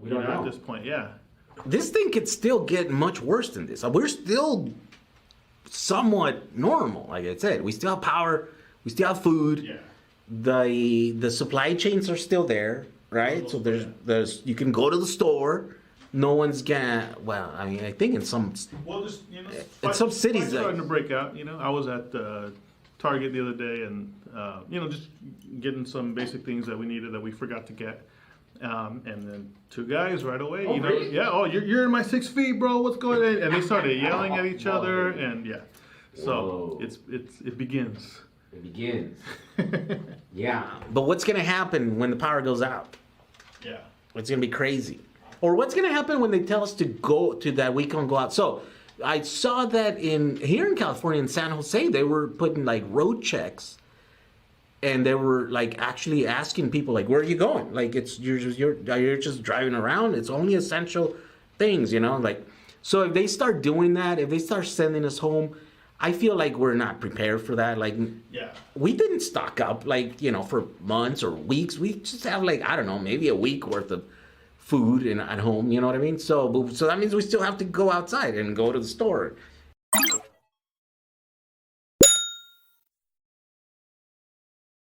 We don't know at this point. Yeah. This thing could still get much worse than this. We're still somewhat normal, like I said. We still have power. We still have food. Yeah. The supply chains are still there, right? So there's you can go to the store. No one's gonna. Well, I mean, I think in some in some cities starting to break out. I was at Target the other day, and just getting some basic things that we needed that we forgot to get. And then two guys right away, really? yeah, oh, you're in my 6 feet, bro. What's going on? And they started yelling at each other, and yeah, so it begins. It begins. Yeah, but what's gonna happen when the power goes out? Yeah, It's gonna be crazy. Or what's gonna happen when they tell us to go to that we can't go out? So I saw that here in California, in San Jose, they were putting like road checks. And they were like actually asking people like, where are you going? Like you're just driving around. It's only essential things, like. So if they start doing that, if they start sending us home, I feel like we're not prepared for that. Like, yeah, we didn't stock up like for months or weeks. We just have like, I don't know, maybe a week worth of food at home. You know what I mean? So that means we still have to go outside and go to the store.